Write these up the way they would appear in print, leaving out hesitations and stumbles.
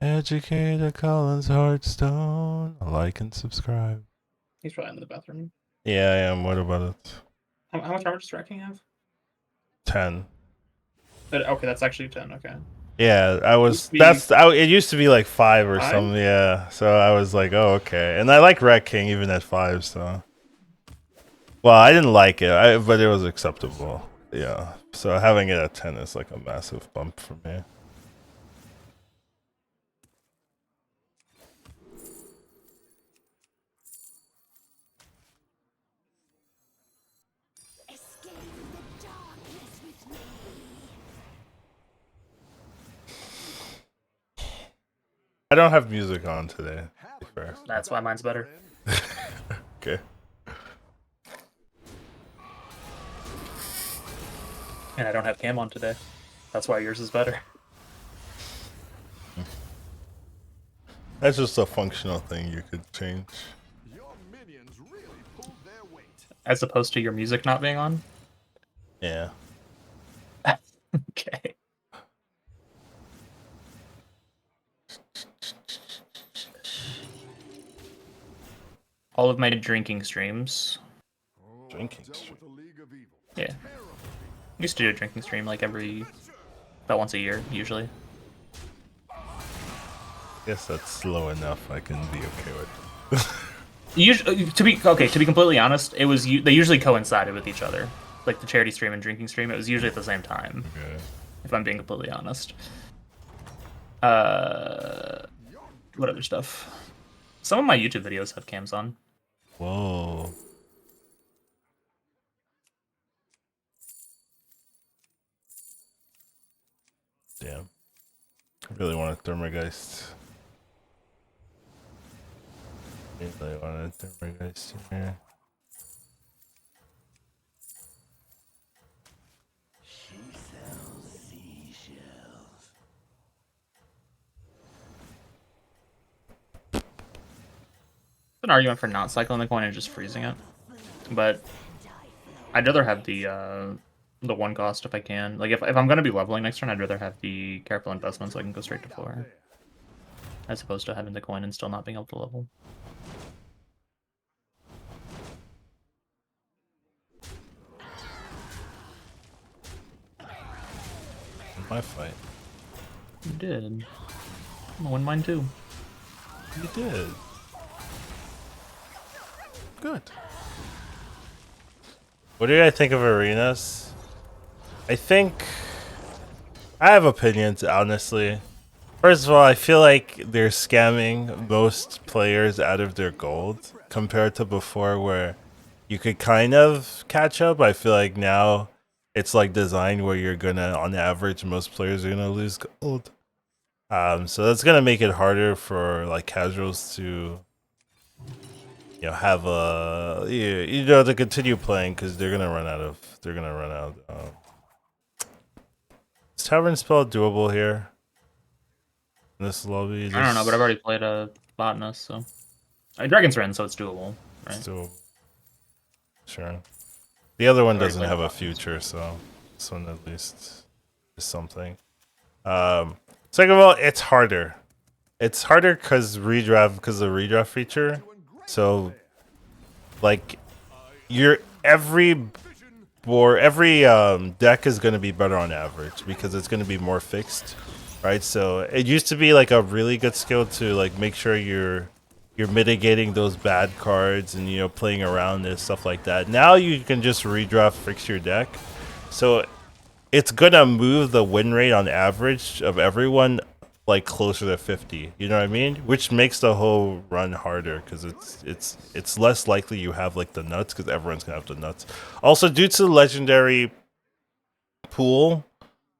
Educatedcollins, Hearthstone. Like and subscribe. He's probably in the bathroom. Yeah, I am. What about it? How much armor does Tracking have? 10. Okay, that's actually 10. Okay. Yeah, I was. It used to be like 5 or 5? something. Yeah, so I was like, oh, okay. And I like Rat King even at 5. So, well, I didn't like it, but it was acceptable. Yeah. So having it at 10 is like a massive bump for me. I don't have music on today. That's why mine's better. Okay. And I don't have cam on today. That's why yours is better. That's just a functional thing you could change. As opposed to your music not being on? Yeah. Okay. All of my drinking streams. Drinking stream? Yeah. Used to do a drinking stream like about once a year, usually. Guess that's slow enough. I can be okay with it. Usually, to be completely honest, they usually coincided with each other. Like the charity stream and drinking stream, it was usually at the same time. Okay. If I'm being completely honest. What other stuff? Some of my YouTube videos have cams on. Whoa. Damn. I really want a Thermogeist. Really want a Thermogeist in here. An argument for not cycling the coin and just freezing it, but I'd rather have the one cost if I can. Like if I'm gonna be leveling next turn, I'd rather have the careful investment so I can go straight to floor, as opposed to having the coin and still not being able to level. My fight. You did. I'm gonna win mine too. You did. Good. What do I think of arenas? I think I have opinions, honestly. First of all, I feel like they're scamming most players out of their gold compared to before where you could kind of catch up. I feel like now it's like designed where you're gonna, on average, most players are gonna lose gold. So that's gonna make it harder for like casuals to have a to continue playing because they're gonna run out. Is Tavern Spell doable here in this lobby? I don't know, but I've already played a botanist, so Dragon's Rend, so it's doable, right? It's doable. Sure. The other one doesn't have a future, so this one at least is something. Second of all, it's harder. It's harder because of the redraft feature. So, like, every deck is going to be better on average because it's going to be more fixed, right? So it used to be like a really good skill to like make sure you're mitigating those bad cards and playing around and stuff like that. Now you can just redraft fix your deck, so it's gonna move the win rate on average of everyone like closer to 50. You know what I mean? Which makes the whole run harder because it's less likely you have like the nuts because everyone's gonna have the nuts. Also, due to the legendary pool,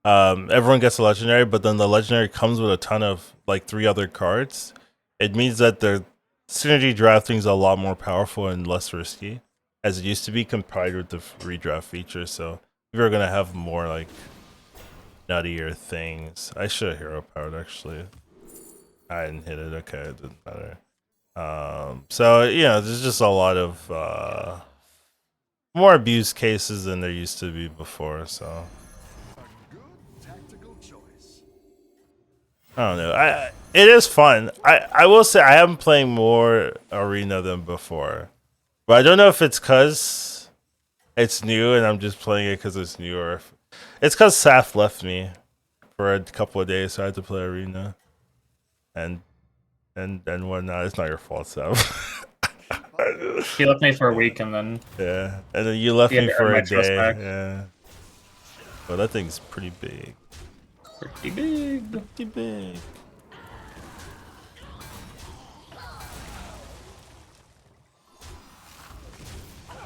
everyone gets a legendary, but then the legendary comes with a ton of like 3 other cards. It means that the synergy drafting is a lot more powerful and less risky as it used to be compared with the redraft feature. So we're gonna have more like nuttier things. I should have hero powered actually. I didn't hit it. Okay, it didn't matter. So there's just a lot of more abuse cases than there used to be before. So I don't know. It is fun. I will say I am playing more arena than before, but I don't know if it's cause it's new and I'm just playing it because it's new, or if it's cause Saf left me for a couple of days, so I had to play arena and and whatnot. It's not your fault, Saf. He left me for a week and then Yeah, and then you left he had me to earn for my a trust day. back. Yeah, well that thing's pretty big. Pretty big. Pretty big.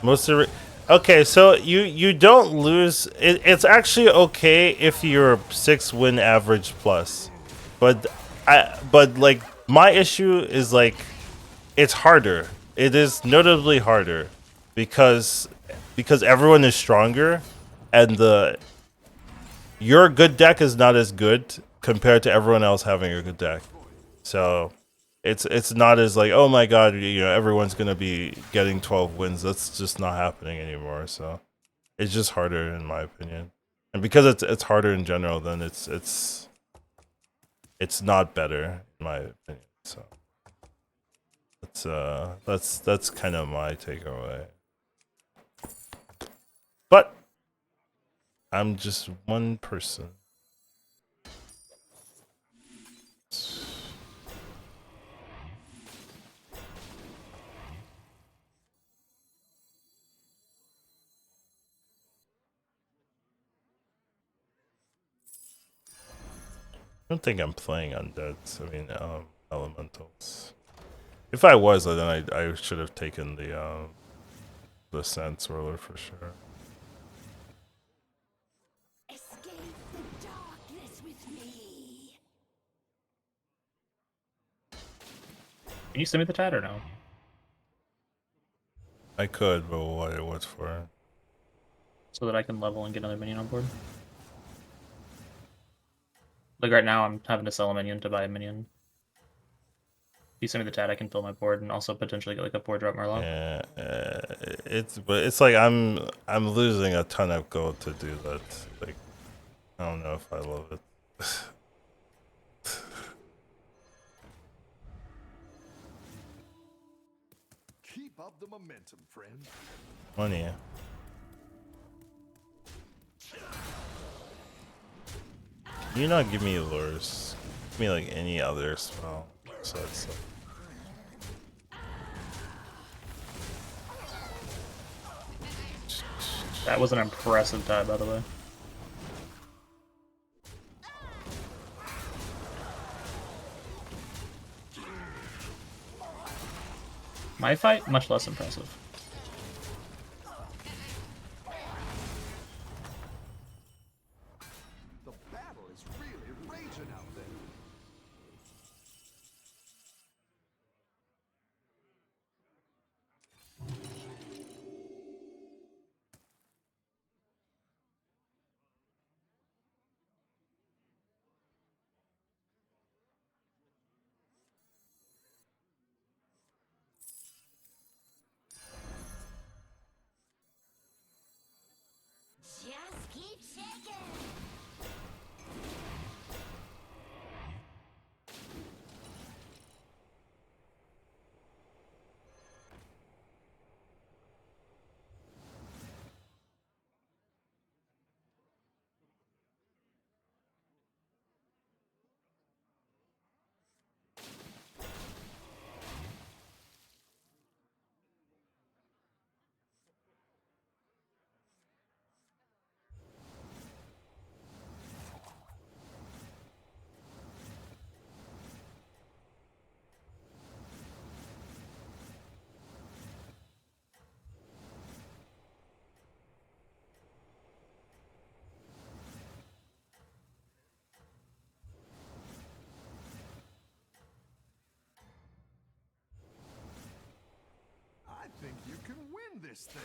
Most of it. Okay, so you don't lose. It's actually okay if you're 6 win average plus, but but like my issue is like it's harder. It is notably harder because everyone is stronger, and the your good deck is not as good compared to everyone else having a good deck. So it's not as like, oh my god, everyone's gonna be getting 12 wins. That's just not happening anymore. So it's just harder in my opinion, and because it's harder in general, then it's not better in my opinion. So that's kind of my takeaway. But I'm just one person. I don't think I'm playing undeads. I mean, elementals. If I was, then I should have taken the sand swirler for sure. Escape the darkness with me. Can you send me the tat or no? I could, but what's for? So that I can level and get another minion on board. Like right now, I'm having to sell a minion to buy a minion. If you send me the tat, I can fill my board and also potentially get like a 4-drop Murloc. Yeah, it's like I'm losing a ton of gold to do that. Like I don't know if I love it. Keep up the momentum, friend. Money. Can you not give me lures? Give me like any other spell. So it's like, That was an impressive tie, by the way. My fight, much less impressive. The battle is really raging out there. Just keep shaking. I think you can win this thing.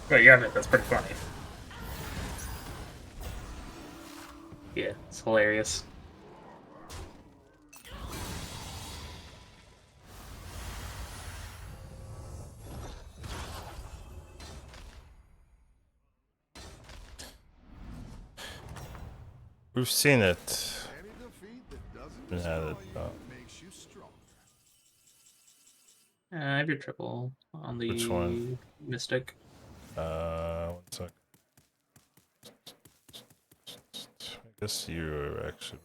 But yeah, that's pretty funny. Yeah, it's hilarious. We've seen it. Any defeat that doesn't Yeah, destroy that, you makes you stronger. I have your triple on the Which one? Mystic. 1 sec. I guess you're actually.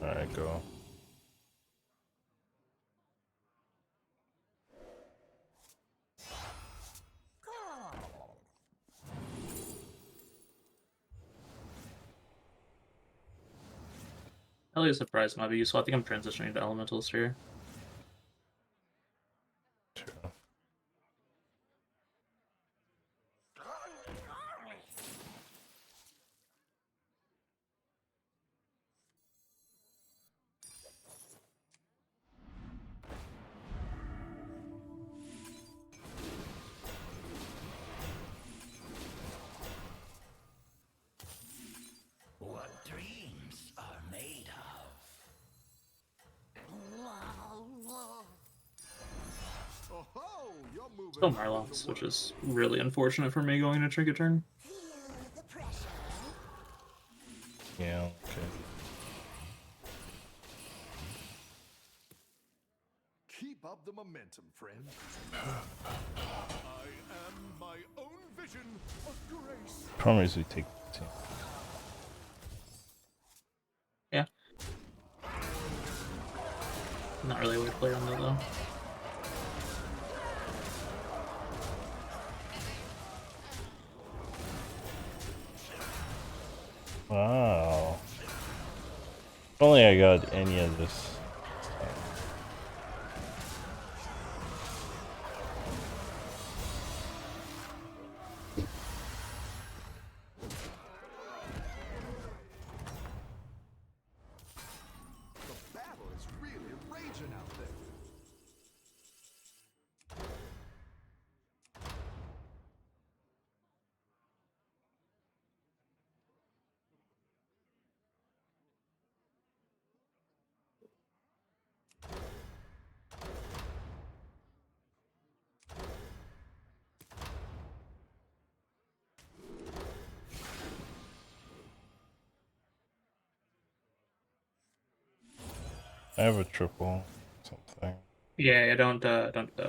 Alright, go. Hell, a surprise might be useful. I think I'm transitioning to Elementals here. True. What dreams are made of? Oh ho! You're moving. Still up with the Marlots, which work. is really unfortunate for me going to Trinket turn. Feel the pressure. Yeah, okay. Keep up the momentum, friend. I am my own vision of grace. Problem is we take the team. Yeah. Not really a way to play on that though. Wow. If only I got any of this. The battle is really raging out there. I have a triple something. Yeah, don't do that. Just keep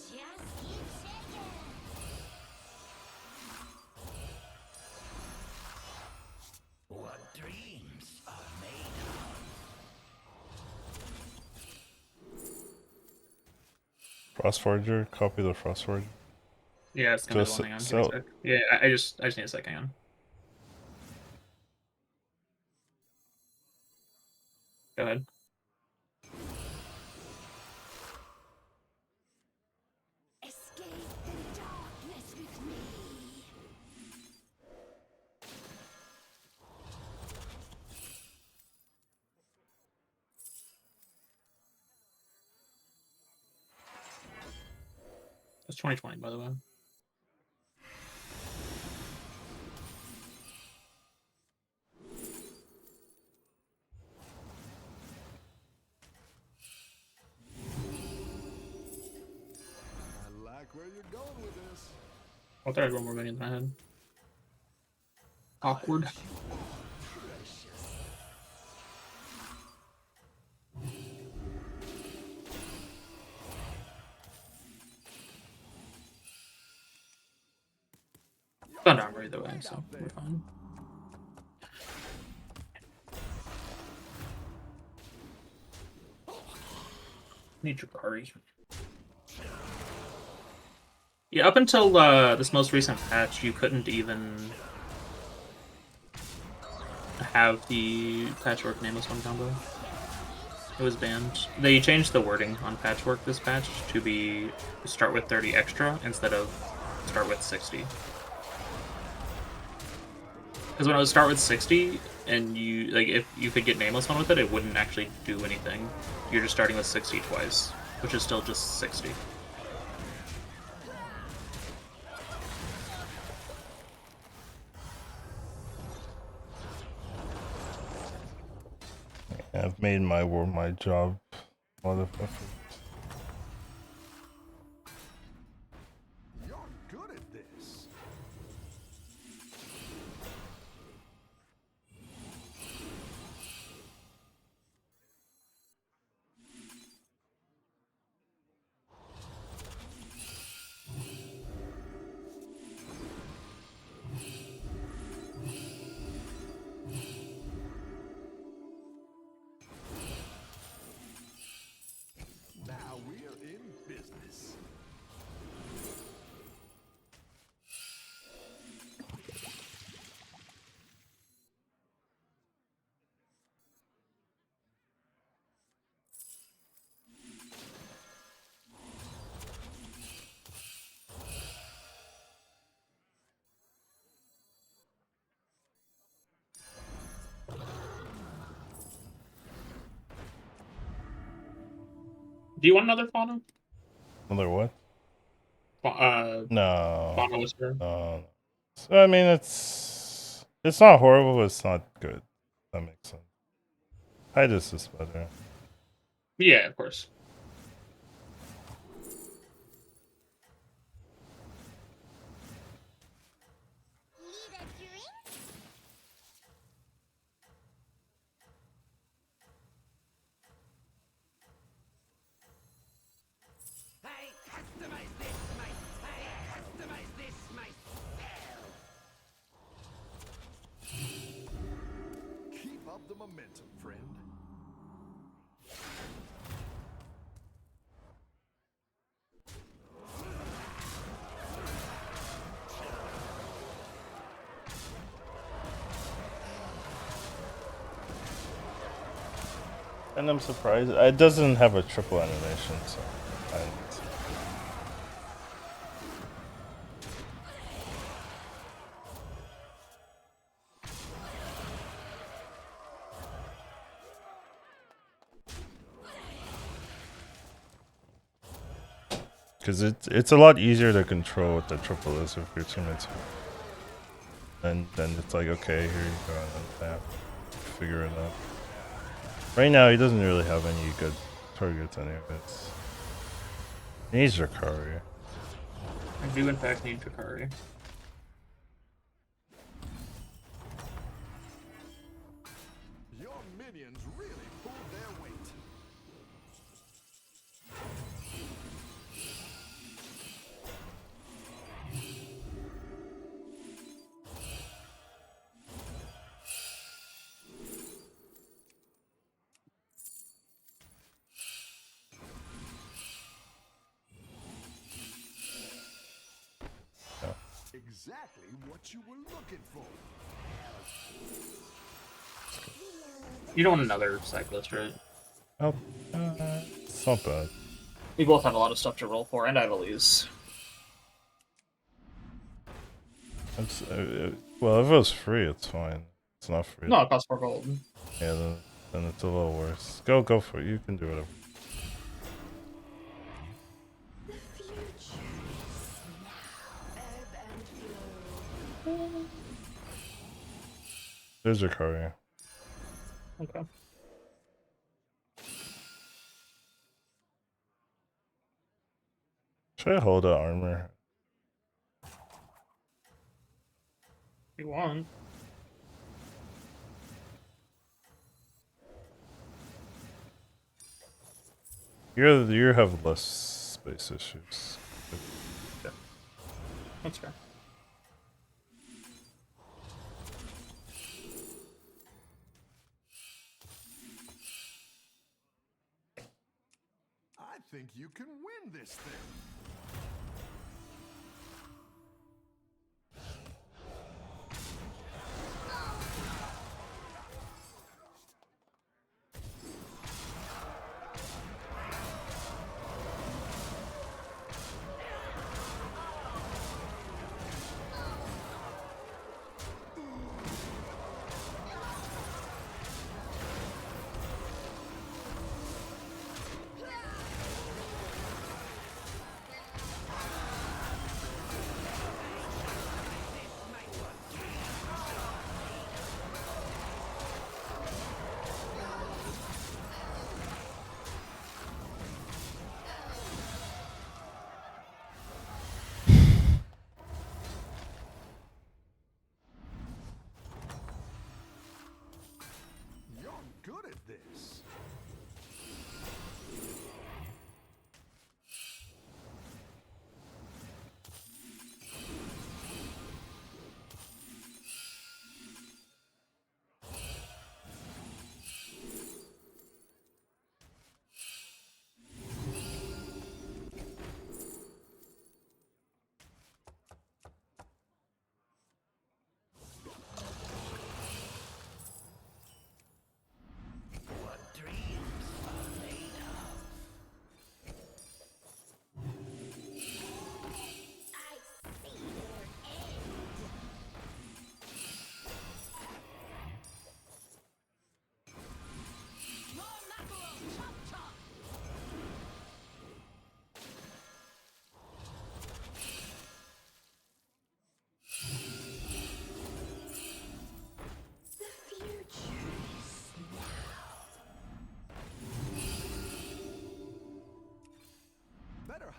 shaking. What dreams are made of? Frostforger, copy the Frostforger. Yeah, it's gonna be So- one. Hang on, give so- me a sec. Yeah, I just need a sec. Hang on. Go ahead. Escape the darkness with me. It's 2020, by the way. I like where you're going with this. I thought I had one more minion than I had. Awkward. Found armor either way, so we're fine. Need Jabari. Yeah, up until this most recent patch, you couldn't even have the Patchwork Nameless One combo. It was banned. They changed the wording on Patchwork this patch to be start with 30 extra instead of start with 60. Because when I would start with 60, and you like if you could get nameless one with it, it wouldn't actually do anything. You're just starting with 60 twice, which is still just 60. I've made my world my job. A lot of effort. You're good at this. Now we're in business. Do you want another fauna? Another what? Fauna No. whisperer. No. So, I mean, it's not horrible, but it's not good. That makes sense. Titus is better. Yeah, of course. Need a drink? I customize this myself. Keep up the momentum, friend. And I'm surprised it doesn't have a triple animation, so because it's a lot easier to control what the triple is if your teammates. And then it's like, okay, here you go, and then figure it out. Right now, he doesn't really have any good targets anyways. He needs Drakari. I do in fact need Drakari. Your minions really pulled their weight. Exactly what you were looking for. You don't want another cyclist, right? Oh, it's not bad. We both have a lot of stuff to roll for, and I have Elise. Well, if it was free, it's fine. It's not free. No, it costs 4 gold. Yeah, then it's a little worse. Go for it. You can do whatever. The future is now. Ebb and flow. There's your courier. Okay. Should I hold the armor? If you want. You have less space issues. Yeah. That's fair. I think you can win this thing.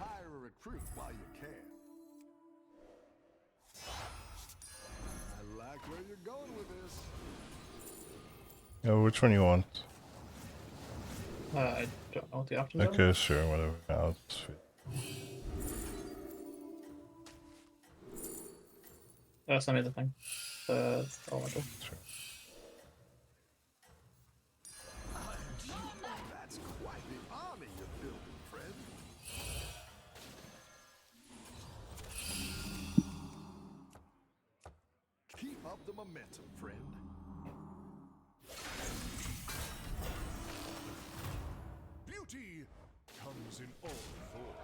hire a recruit while you can. I like where you're going with this. Oh, which one you want? I don't know what the options are. Okay, sure, whatever. I'll just Send me the thing. The elemental. sure. That's quite the army you're building, friend. Keep up the momentum, friend. Beauty comes in all forms.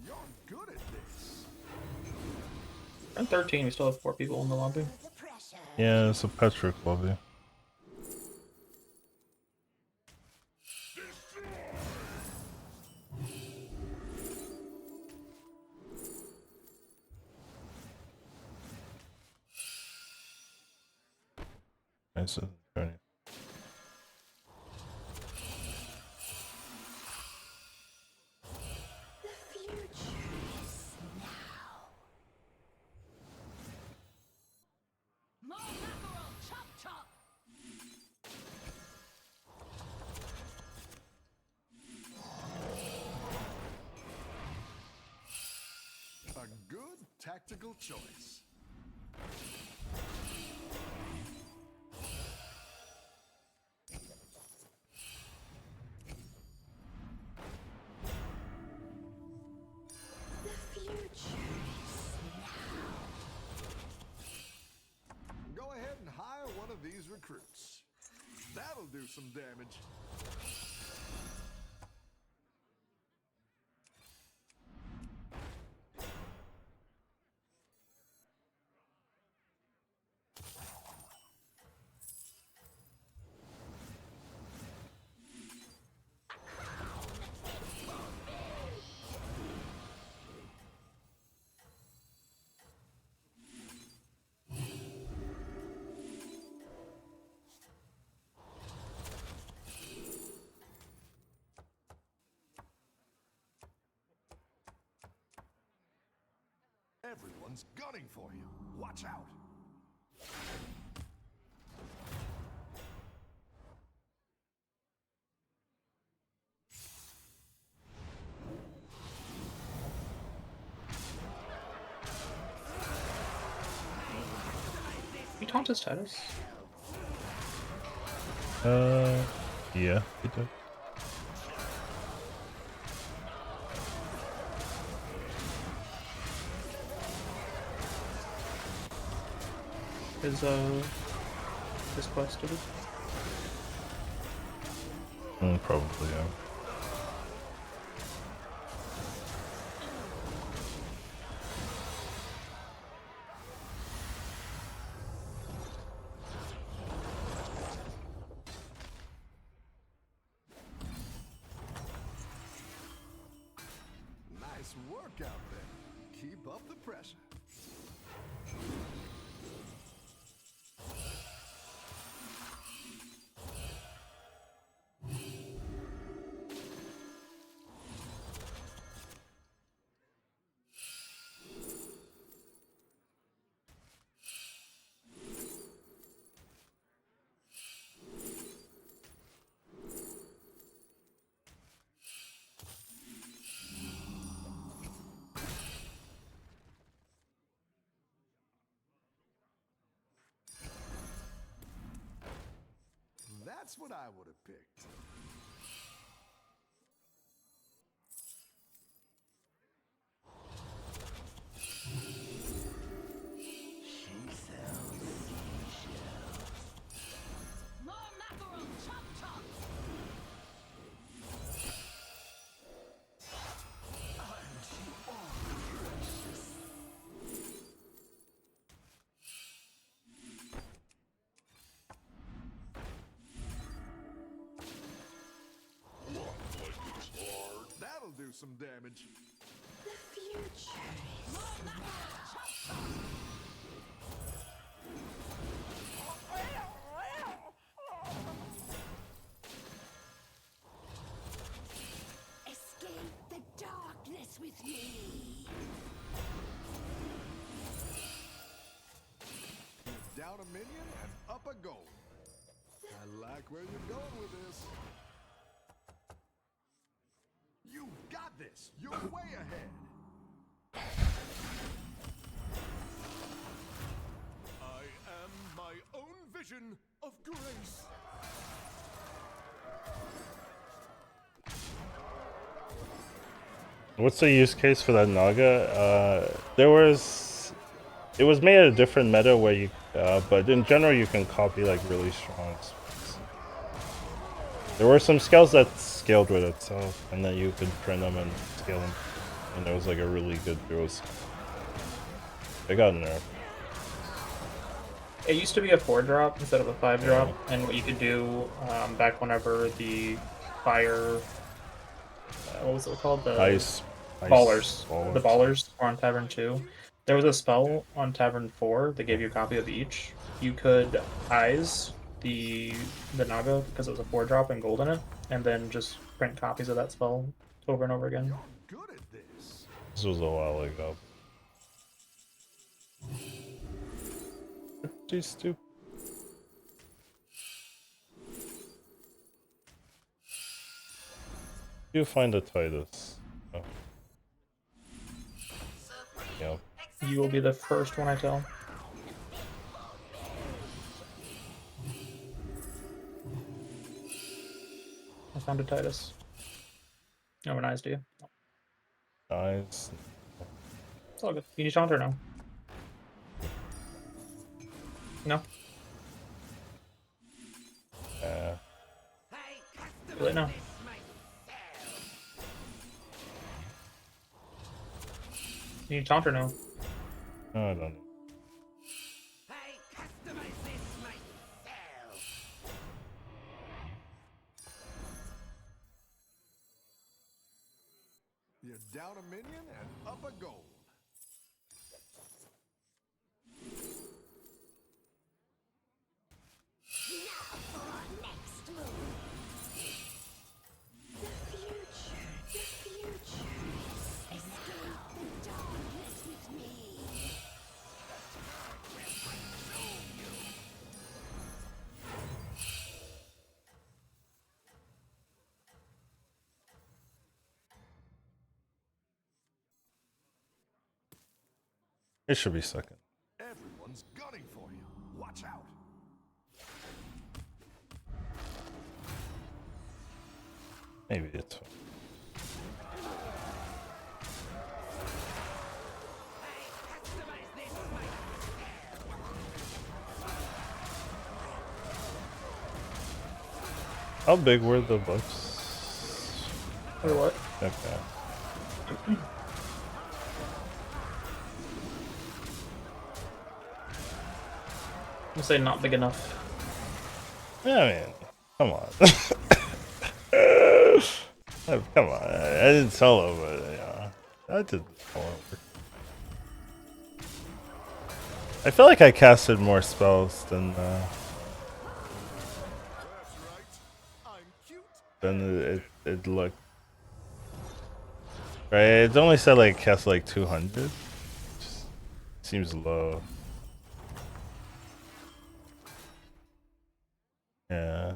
You're good at this. We're at 13. We still have 4 people in the lobby. The pressure. Yeah, it's a Patrick lobby. Nice and turning. The future is now. More mackerel! Chop chop! A good tactical choice. The future is now. Go ahead and hire one of these recruits. That'll do some damage. Everyone's gunning for you. Watch out. You taunt his Titus? Yeah, he did. His quest did it? Probably, yeah. Nice work out there. Keep up the pressure. That's what I would have picked. do some damage. The future is escape the darkness with me. Down a minion and up a goal. I like where you're going with this. You got this. You're way ahead. I am my own vision of grace. What's the use case for that Naga? It was made at a different meta where you, but in general you can copy like really strong spells. There were some skills that scaled with itself, and then you could print them and scale them, and it was like a really good duo skill. They got nerfed. It used to be a 4-drop instead of a 5-drop, and what you could do back whenever the fire, what was it called? The Ice ballers. The ballers were on Tavern 2. There was a spell on Tavern 4 that gave you a copy of each. You could eyes the Naga because it was a 4-drop and gold in it, and then just print copies of that spell over and over again. You're good at this. This was a while ago. Pretty stupid. You find the Titus. Oh. Yep. You will be the first one I tell. I found a Titus. No one eyes, do you? Nice. It's all good. You need Chandra now. No? Yeah. Do it now. You need Chandra now. No, I don't. You're down a minion and up a goal. Now for our next move. The future. Escape the darkness with me. It should be second. Everyone's gunning for you. Watch out. Maybe it's. How big were the buffs? Or what? Okay. I'm gonna say not big enough. Yeah, I mean, come on. Come on. I didn't solo, but yeah, I did solo. I feel like I casted more spells than That's right. I'm cute. it looked. Right, it only said like cast like 200. Just seems low. Yeah.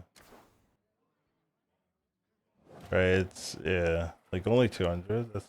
Right, it's yeah, like only 200. That's